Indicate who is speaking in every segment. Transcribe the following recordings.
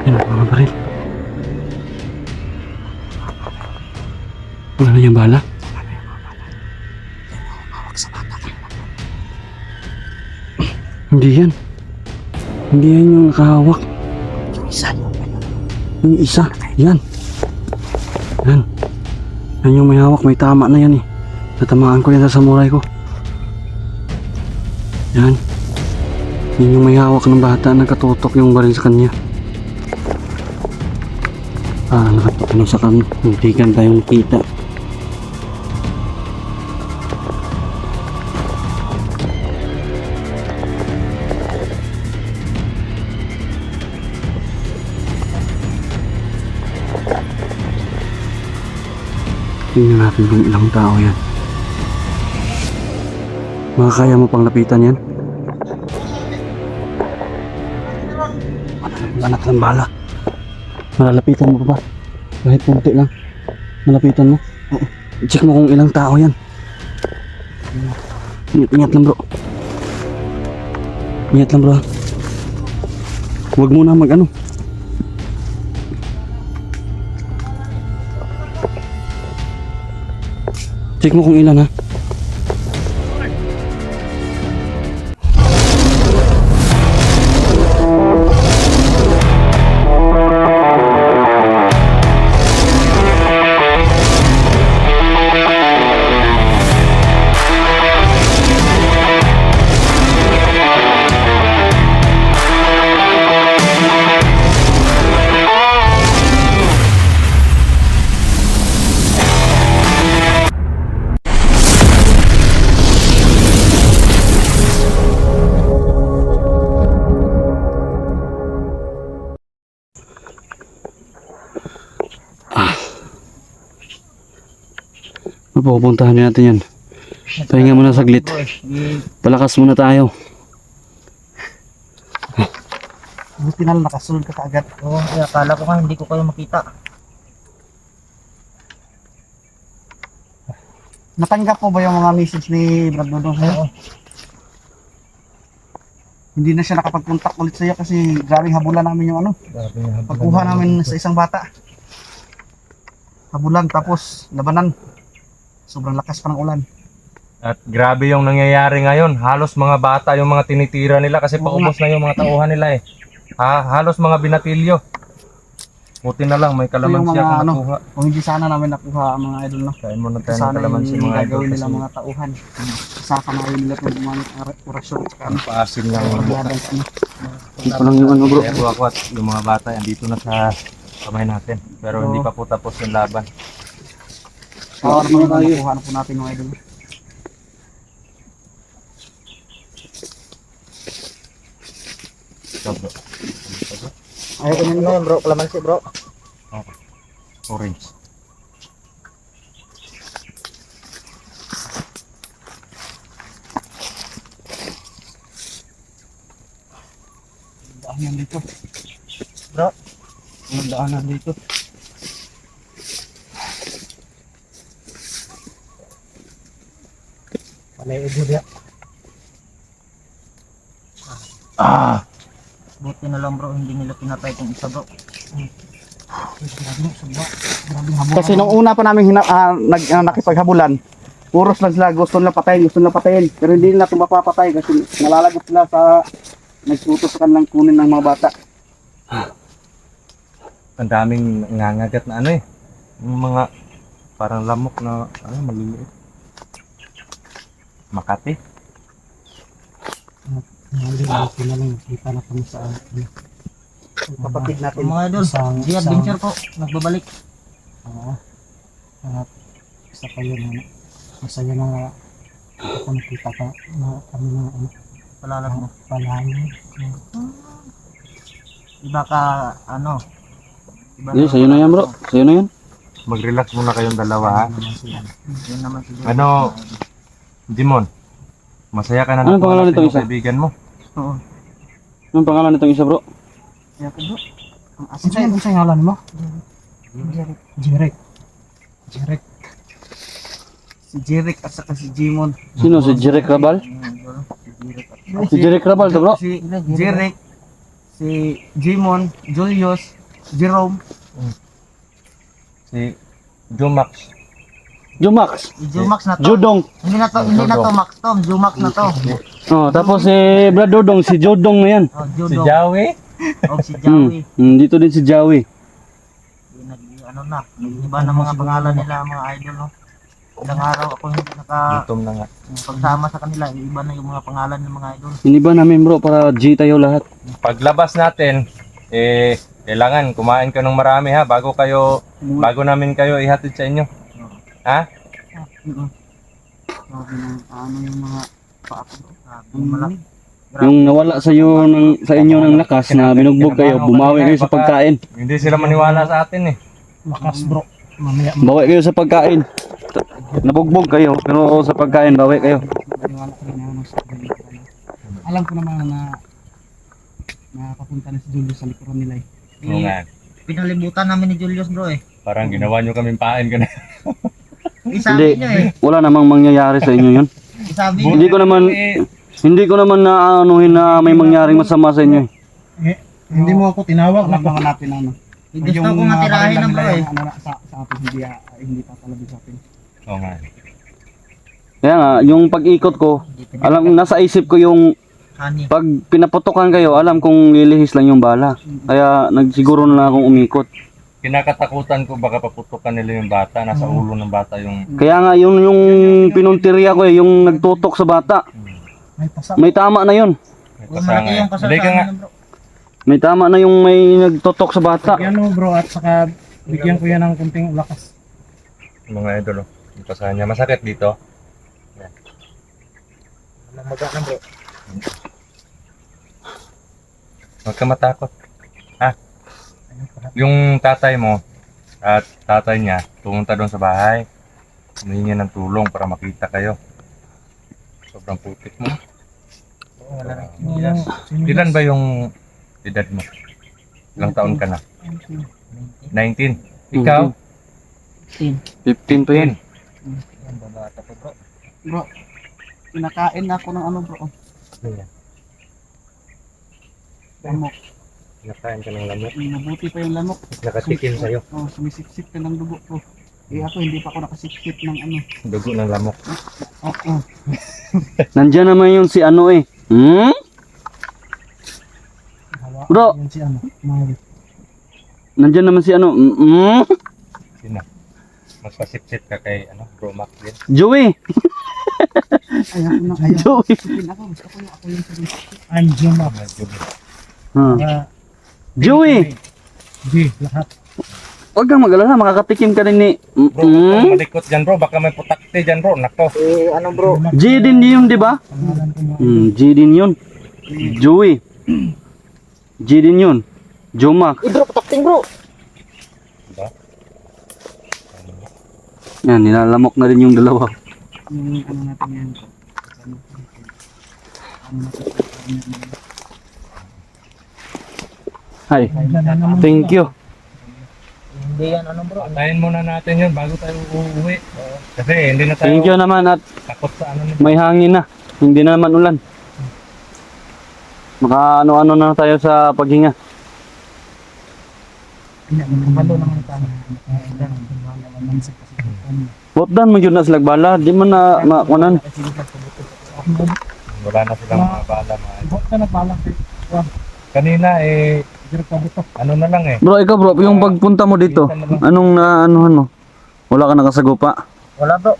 Speaker 1: Yan ang mga baril. Wala na yung bala. Hindi yan. Hindi yan yung nakahawak.
Speaker 2: Yung isa,
Speaker 1: Yung isa. Yan. Yan. Yan yung may hawak. May tama na yan eh. Natamaan ko yan sa samurai ko. Yan. Yan yung may hawak ng bata. Nakatutok yung baril sa kanya. Nakatutok sa kanya. Hindi kan tayong kita. Tingnan natin kung ilang tao yan. Makakaya mo pang lapitan yan? Anak ng bala. Malalapitan mo pa ba? Kahit punti lang. Malapitan mo. Oo. Check mo kung ilang tao yan. Ingat lang bro. Ingat lang bro. Huwag mo na mag ano. Check mo kung ilan ha. Pupuntahan natin yan. Pahinga muna saglit. Palakas muna tayo.
Speaker 2: buti na lang nakasunod ka kaagad. Oo, akala ko nga hindi ko kayo makita. Natanggap mo ba yung mga message ni Brad Dodong sa'yo? Hindi na siya nakapag-contact ulit sa'yo kasi grabing habulan namin yung ano. Pagkuha namin sa isang bata. Habulan tapos labanan. Sobrang lakas pa ng ulan.
Speaker 3: At grabe yung nangyayari ngayon. Halos mga bata yung mga tinitira nila kasi paubos na yung mga tauhan nila eh. Halos mga binatilyo. Buti na lang may kalamansi
Speaker 2: mga,
Speaker 3: akong nakuha.
Speaker 2: Kung hindi sana namin nakuha ang mga idol, no?
Speaker 3: Kain muna tayo ng
Speaker 2: Sana
Speaker 3: kalamansi
Speaker 2: yung
Speaker 3: mga idol
Speaker 2: gagawin nila
Speaker 3: kasi
Speaker 2: mga tauhan. Saka na rin nila itong mga orasyon at saka ano.
Speaker 3: paasin lang yung buka.
Speaker 2: Laban sa ano.
Speaker 1: Ito lang yung ano bro.
Speaker 3: Kaya po ako at yung mga bata andito na sa kamay natin. Pero hindi pa po tapos yung laban.
Speaker 2: Power mo na nakuha na po natin mga idol.
Speaker 3: Ito bro.
Speaker 2: Ayaw ko nyo bro, kalamansi bro.
Speaker 3: Okay. Orange.
Speaker 2: Daanan dito. Bro, ang daanan dito. Palay ito dia. Buti na lang bro, hindi nila pinatay kung isa bro. Kasi nung una pa namin nakipaghabulan, puros lang sila gusto nila patayin. Pero hindi nila ito mapapatay kasi nalalagot sila sa nagsuto sa kanilang kunin ng mga bata.
Speaker 3: Ang daming nangangagat na ano eh. Yung mga parang lamok na ano, maliliit. Makati.
Speaker 2: Hindi natin na lang kita na kami sa kapatid natin. Mga idol, di adventure po, nagbabalik. Oo. At isa pa yun, masaya na ako nakita ka na kami na ano. Palalag mo? Palalag. Iba ka, ano?
Speaker 1: Hindi, sa'yo na yan bro. Sa'yo na yan.
Speaker 3: Mag-relax muna kayong dalawa ha.
Speaker 2: Yun naman siguro.
Speaker 3: Ano, Jimon, masaya ka na
Speaker 1: Anong pangalan
Speaker 3: natin
Speaker 1: nitong
Speaker 3: yung
Speaker 1: isa?
Speaker 3: kaibigan mo?
Speaker 2: Oo.
Speaker 1: Anong pangalan nitong isa bro?
Speaker 2: Kaya ko bro. Ang asin sa'yo, ang ngalan mo? Jerek. Si Jerek at saka si Jimon.
Speaker 1: Sino? Si Jerek Rabal? Si Jerek Rabal to bro?
Speaker 2: Si Jerek, si Jimon, Julius, Jerome,
Speaker 3: Si Jumax.
Speaker 1: Jumax.
Speaker 2: si Jumax na to.
Speaker 1: Judong.
Speaker 2: Hindi na to Max Tom, Jumax na to.
Speaker 1: Oh, tapos si Brad Dodong, si Jodong na yan.
Speaker 2: Oh,
Speaker 3: Si
Speaker 2: Judo.
Speaker 3: Jawi.
Speaker 2: O si Jawi.
Speaker 1: Dito din si Jawi.
Speaker 2: Ano na, iba na mga pangalan nila mga idol, no? Ilang araw ako hindi
Speaker 3: Gutom na nga.
Speaker 2: pagsama sa kanila, iba na yung mga pangalan ng mga idol.
Speaker 1: Iniba namin bro para G tayo lahat.
Speaker 3: Paglabas natin, kailangan kumain ka ng marami ha, bago namin kayo ihatid sa inyo. Ha?
Speaker 2: Sabi ng ano yung mga paako. Malaki.
Speaker 1: Yung nawala sa inyo ng lakas na binugbog kayo, bumawi kayo sa pagkain.
Speaker 3: Hindi sila maniwala sa atin eh.
Speaker 2: Lakas bro. Mamaya
Speaker 1: Bawi kayo sa pagkain. Nabugbog kayo, pero sa pagkain bawi kayo.
Speaker 2: maniwala ka rin ako sa kanila. Alam ko naman na papunta na si Julius sa likuran nila eh.
Speaker 3: Oo nga.
Speaker 2: Pinalibutan namin ni Julius bro eh.
Speaker 3: Parang ginawa nyo kaming pain ka na.
Speaker 2: Isabi niya eh.
Speaker 1: Wala namang mangyayari sa inyo yun.
Speaker 2: Isabi niya.
Speaker 1: Hindi ko naman naanuhin na may mangyaring masama sa inyo.
Speaker 2: Hindi mo ako tinawag na mga natin ano. Gusto ko matirahin na bro eh. Sa atin hindi papalabas sa atin.
Speaker 3: Oo nga.
Speaker 1: Kaya nga, yung pag-ikot ko, alam, nasa isip ko yung
Speaker 2: Honey.
Speaker 1: pag pinaputokan kayo, alam kong lilihis lang yung bala. Kaya nagsiguro na lang akong umikot.
Speaker 3: Kinakatakutan ko baka paputukan nila yung bata, nasa ulo ng bata yung...
Speaker 1: Kaya nga, yung pinuntirya ko yung nagtutok sa bata. May tama na yun.
Speaker 2: Malaki yung kasal
Speaker 3: Hindi ka nga.
Speaker 2: bro.
Speaker 1: May tama na yung may nagtutok sa bata.
Speaker 2: Yan mo bro at saka bigyan ko yan ng kunting lakas.
Speaker 3: Mga idol, yung pasahan niya. Masakit dito.
Speaker 2: Maga na bro.
Speaker 3: Huwag ka matakot. Ha? Yung tatay mo at tatay niya, pumunta doon sa bahay. Humingi ng tulong para makita kayo. Sobrang putik mo. Ilan ba yung edad mo? Ilang taon ka na? 19. Ikaw?
Speaker 1: 15 pa yan.
Speaker 2: Yan babata ko bro. Bro, pinakain na ako ng ano bro. Lamok.
Speaker 3: Nakain ka ng lamok.
Speaker 2: Mabuti pa yung lamok.
Speaker 3: Nakatikim sa'yo.
Speaker 2: Oh, sumisipsip ka ng dugo ko. Eh ako hindi pa ako nakasipsip ng ano.
Speaker 3: Dugo ng lamok.
Speaker 2: Oo.
Speaker 1: Nandiyan naman yung si ano eh. Bro.
Speaker 2: Yan si ano. Mahal.
Speaker 1: Nandiyan naman si ano.
Speaker 3: Sino? Mas pasipsip ka kay Bro Mac din.
Speaker 1: Joey.
Speaker 2: Ay ako na. Ay
Speaker 1: Joey.
Speaker 2: sipin ako. Gusto ko yung ako yung sumisipsip. I'm Juma.
Speaker 1: Joey.
Speaker 2: G. Lahat.
Speaker 1: Huwag kang mag-alala, makakatikim ka rin ni...
Speaker 3: Bro, huwag kang malikot dyan bro. Baka may putakte dyan bro. Nako.
Speaker 2: Ano bro?
Speaker 1: G din yun, di ba? G din yun. Joey. G din yun. Jomac.
Speaker 2: Bro, patakting bro.
Speaker 3: Diba?
Speaker 1: Yan, nilalamok na rin yung dalawa.
Speaker 2: Ano natin yan.
Speaker 1: Hi. Thank you.
Speaker 2: Hindi yan ano bro.
Speaker 3: Patayin muna natin yun bago tayo uuwi. Kasi hindi na tayo
Speaker 1: Thank you naman at
Speaker 3: takot sa ano.
Speaker 1: may hangin na. Hindi na naman ulan. Maka ano-ano na tayo sa paghinga.
Speaker 2: Kapalo naman tayo.
Speaker 1: Botdan mo yun na silagbala. Di mo na makunan.
Speaker 3: Wala na silang mga bala mga idol.
Speaker 2: Bot ka na pala.
Speaker 3: Kanina ano na lang eh.
Speaker 1: Bro, ikaw bro, yung pagpunta mo dito, anong na ano? Wala ka nakasagupa?
Speaker 2: Wala bro.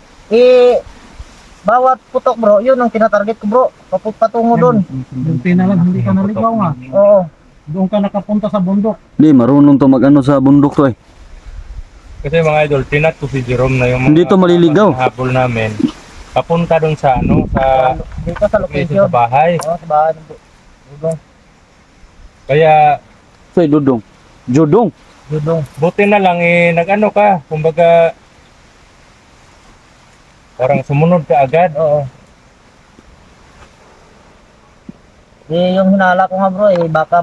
Speaker 2: Bawat putok bro, yun ang tinatarget ko bro. Patungo doon.
Speaker 4: Bunti na lang, hindi ka naligaw nga.
Speaker 2: Oo.
Speaker 4: Doon ka nakapunta sa bundok.
Speaker 1: Di, marunong to mag-ano sa bundok to eh.
Speaker 3: Kasi mga idol, tinat ko si Jerome na yung
Speaker 1: Hindi to maliligaw.
Speaker 3: habol namin. Papunta doon sa
Speaker 2: Dito sa
Speaker 3: location sa bahay.
Speaker 2: Oo, sa bahay ng Dudong.
Speaker 3: Kaya
Speaker 1: Say, Dudong. Judong.
Speaker 2: Dudong.
Speaker 3: buti na lang nag-ano ka, kumbaga parang sumunod ka agad.
Speaker 2: Oo. Yung hinala ko nga bro baka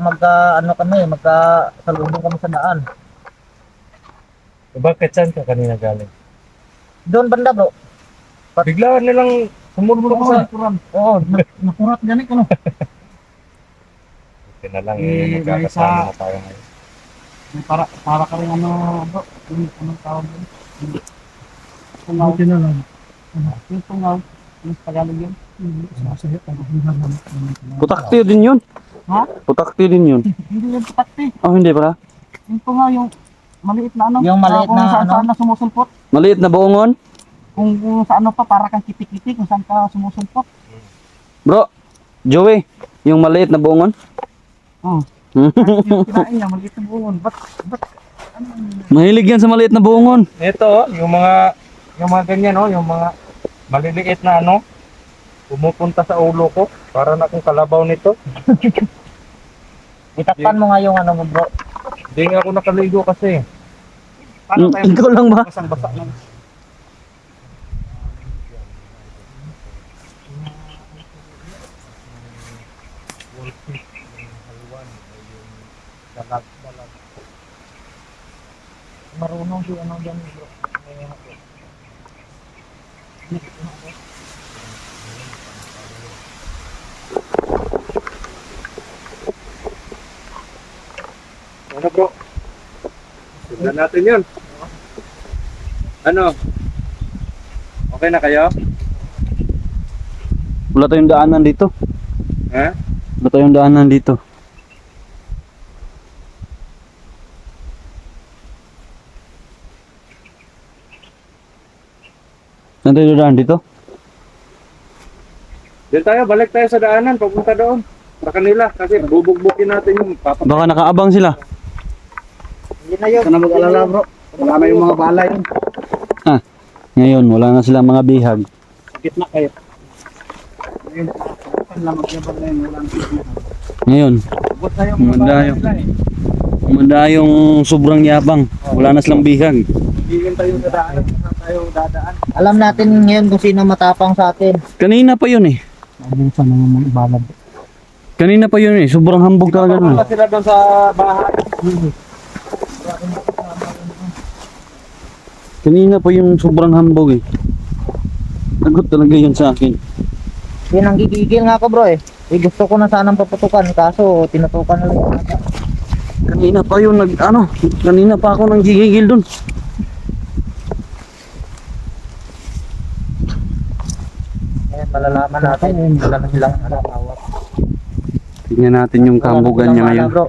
Speaker 2: salubong kami sa daan.
Speaker 3: Bakit saan ka kanina galing?
Speaker 2: Doon banda bro.
Speaker 3: Biglaan nilang sumunod ka sa...
Speaker 2: Oo.
Speaker 4: Nakurat ganit ko no.
Speaker 3: Yun na lang,
Speaker 4: Eh,
Speaker 3: magkakasama na tayo ngayon.
Speaker 4: para ka rin ano, bro. Anong tawag mo? Tungaw. Buti na lang. Yung tungaw. Yung Tagalog yun. Masaya pa.
Speaker 1: Putakti din yun.
Speaker 4: Ha?
Speaker 1: Putakti din yun.
Speaker 4: Hindi yan patakti.
Speaker 1: Oh, hindi pala.
Speaker 4: Yung tungaw, yung maliit na ano.
Speaker 2: Yung maliit
Speaker 4: kung
Speaker 2: na
Speaker 4: saan
Speaker 2: ano?
Speaker 4: saan na sumusulpot.
Speaker 1: Maliit na buongon.
Speaker 4: Kung sa ano pa, para kang kitik-kitik kung saan ka sumusulpot.
Speaker 1: Bro, Joey, yung maliit na buongon.
Speaker 4: Oh. Yung kinain niya, maliit na buwan. Ba't, ano yun?
Speaker 1: Mahilig yan sa maliit na buongon.
Speaker 3: Ito, yung mga ganyan, oh, yung mga maliliit na ano, pumupunta sa ulo ko. Para na akong kalabaw nito.
Speaker 2: Itakpan mo nga yung ano mo bro.
Speaker 3: Hindi nga ako nakaligo kasi.
Speaker 1: Ikaw lang ba?
Speaker 4: Basang-basa lang.
Speaker 2: Marunong si ano dyan bro.
Speaker 3: Ano bro? Tignan natin yun. Ano? Okay na kayo?
Speaker 1: Wala tayong daanan dito.
Speaker 3: Ha?
Speaker 1: Wala tayong daanan dito. Saan tayo daan dito?
Speaker 3: Diyan tayo, balik tayo sa daanan, papunta doon. Sa kanila, kasi bubugbukin natin yung papa.
Speaker 1: Baka nakaabang sila.
Speaker 2: Hindi na yun.
Speaker 4: Huwag ka na mag-alala bro. Wala na yung mga bala yun.
Speaker 1: Ngayon, wala na silang mga bihag.
Speaker 4: Gitna kayo. Ayun, saan lang magyabag na yun. Wala na gitna.
Speaker 1: Ngayon,
Speaker 4: Bot tayo mga
Speaker 1: Umanda
Speaker 4: bala
Speaker 1: yung-
Speaker 4: nila eh.
Speaker 1: umanda yung sobrang yabang. Wala na silang bihag.
Speaker 4: Hingin tayo sa daan. Saan tayo dadaan?
Speaker 2: Alam natin ngayon kung sino matapang sa atin.
Speaker 1: Kanina pa yun eh.
Speaker 4: Mabusan na yung mga bala.
Speaker 1: Kanina pa yun eh. Sobrang hambog talaga nun.
Speaker 3: Papunta sila doon sa bahay.
Speaker 1: Kanina pa yung sobrang hambog eh. Lagot talaga yun sa akin.
Speaker 2: Yun ang gigigil nga ako bro eh. Gusto ko na sanang paputukan kaso tinutukan na lang.
Speaker 1: Kanina pa yun kanina pa ako nang gigigil dun.
Speaker 2: Ngayon malalaman natin. Wala na silang awat.
Speaker 1: Tignan natin yung kambugan niya ngayon.
Speaker 2: Bro.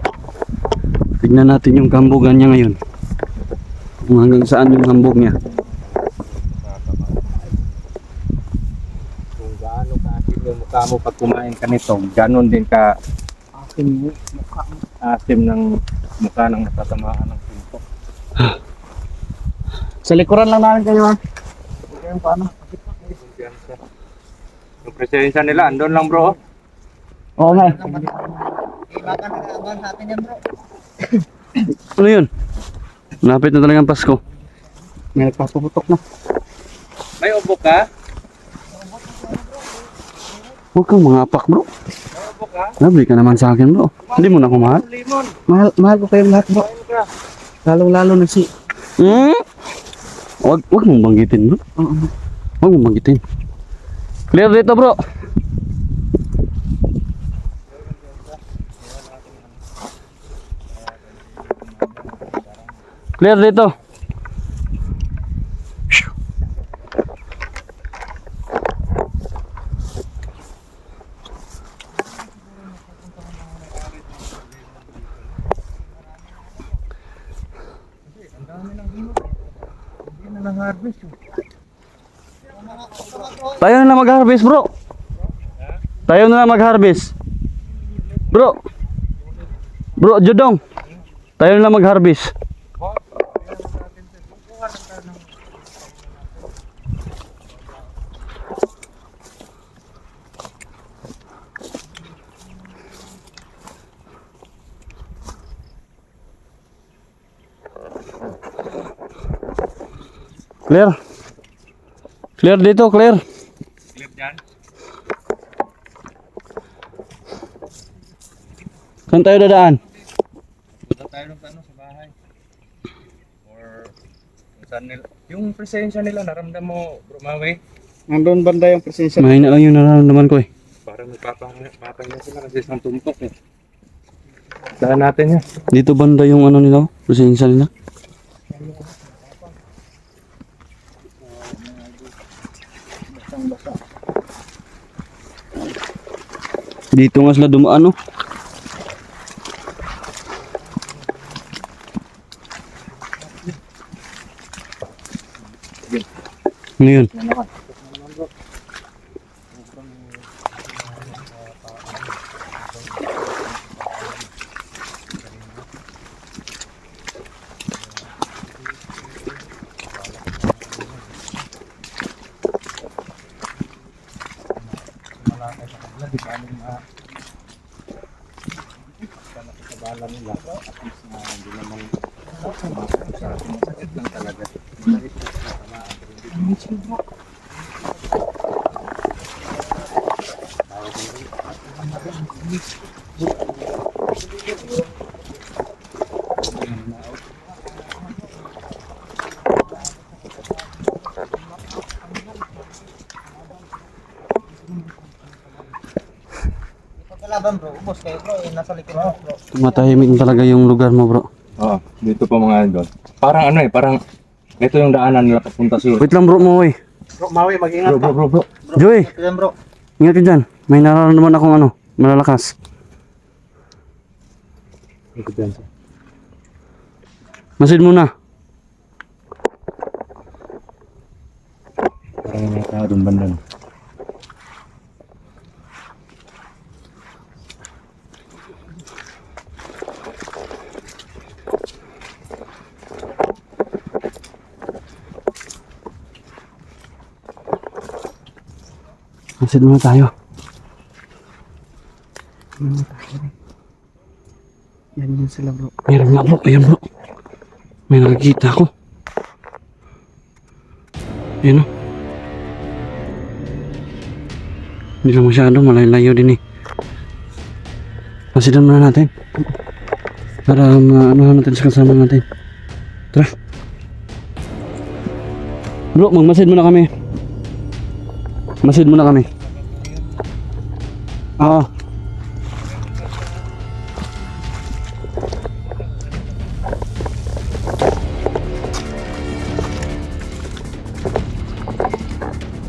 Speaker 1: Tignan natin yung kambugan niya ngayon. Kung hanggang saan yung hambog niya.
Speaker 3: Kung gaano ka-asim yung mukha mo pag kumain ka nito, ganon din ka
Speaker 4: Akin yung mukha mo.
Speaker 3: asim ng mukha ng natatamaan ng pinto.
Speaker 4: Sa likuran lang namin kayo ha. Okay yung paano?
Speaker 3: Kumpiyansa. Yung presensya nila, andun lang bro.
Speaker 1: Oo nga.
Speaker 2: Baka nag-aabang sa atin yan bro.
Speaker 1: Ano yun? Lapit na talagang Pasko.
Speaker 4: May nagpapuputok na.
Speaker 3: May ubo ka?
Speaker 1: Huwag kang mangapak bro.
Speaker 3: May ubo ka?
Speaker 1: Labi ka naman sa akin bro. Hindi mo na ako mahal.
Speaker 3: Limon.
Speaker 4: Mahal ko kayong lahat bro.
Speaker 3: Kain ka.
Speaker 4: Lalong-lalo na si...
Speaker 1: Hmm? Huwag mong banggitin bro. Huwag mong banggitin. Clear dito bro. Clear dito. Tayo na lang mag-harvest bro. Tayo na lang mag-harvest. Bro. Bro, Jodong. Tayo na lang mag-harvest. Clear. Clear dito, clear.
Speaker 3: Clear dyan.
Speaker 1: Saan tayo dadaan?
Speaker 3: Punta tayo ng ano sa bahay. Or kung saan nila. Yung presensya nila, naramdam mo bro Maui.
Speaker 4: Nandun banda yung presensya.
Speaker 1: Mahina lang yung nararamdaman ko eh.
Speaker 3: Parang nagpapangin sila kasi isang tumpok eh. Daan natin yan.
Speaker 1: Dito banda yung ano nila, residensya nila. Dito nga sila dumaan, no? Ano yun?
Speaker 2: Kalaban bro, ubos kayo bro, nasa likod mo bro.
Speaker 1: Matahimik talaga yung lugar mo, bro.
Speaker 3: Oo, dito pa mga idol. Parang ano eh, parang ito yung daanan nila papunta sa
Speaker 1: Wait lang, bro, mo,
Speaker 4: Bro, Maui, mag-ingat
Speaker 3: Bro, bro, bro, bro.
Speaker 1: Joy,
Speaker 2: Ito yan bro.
Speaker 1: ingat ka dyan. May nararamdaman akong ano, malalakas. Masid muna.
Speaker 3: Parang may tao doon banda.
Speaker 1: Masid muna tayo.
Speaker 2: Yan yun sila bro.
Speaker 1: Meron nga, bro. Ayan, bro. May nakikita ko. Ayan, o. Hindi lang masyado. Malayo din eh. Masidan muna natin. Para maano natin sa kasama natin. Tara. Bro, magmasid muna kami. Masid muna kami. Oo.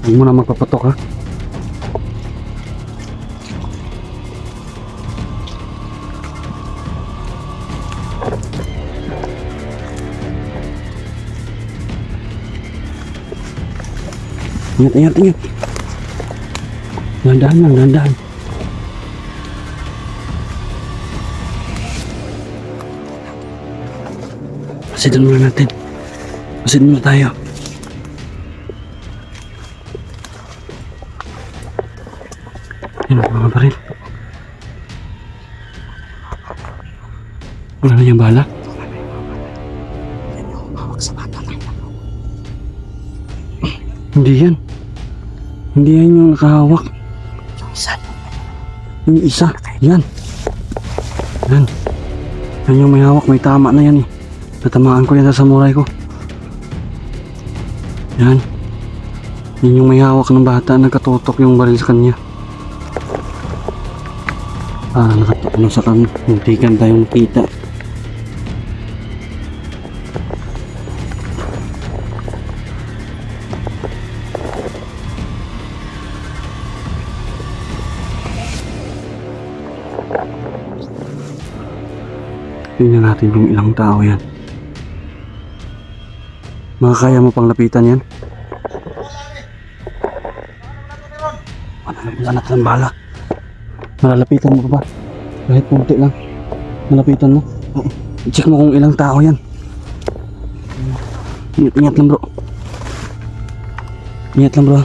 Speaker 1: Huwag mo na magpapatok, ha. Ingat, ingat, ingat. Dahan-dahan lang, dahan-dahan. Masidan muna natin. Masidan muna tayo. Yan ang mga baril. Wala na yung bala. Hindi yan. Hindi yan yung nakahawak. Yung isa. Yan. Yan. Yan yung may hawak. May tama na yan eh. Natamaan ko yan sa samurai ko. Yan. Yan yung may hawak ng bata. Nagkatutok yung baril sa kanya. Nakatapos sa kanya. Muntikan tayong makita. Tingnan natin kung ilang tao yan. Makakaya mo pang lapitan yan? Wala natin ang bala. Malalapitan mo pa ba? Kahit kunti lang. Malapitan mo. I-check mo kung ilang tao yan. Ingat lang bro. Ingat lang bro.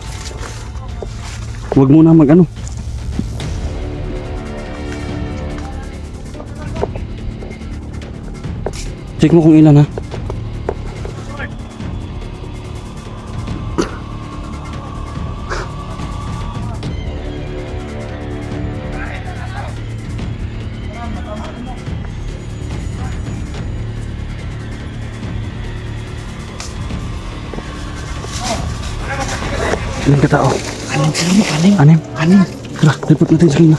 Speaker 1: Huwag muna mag-ano. Check mo kung ilan ha. Ilan ka tao? Anim. Tara, report natin sa kanila.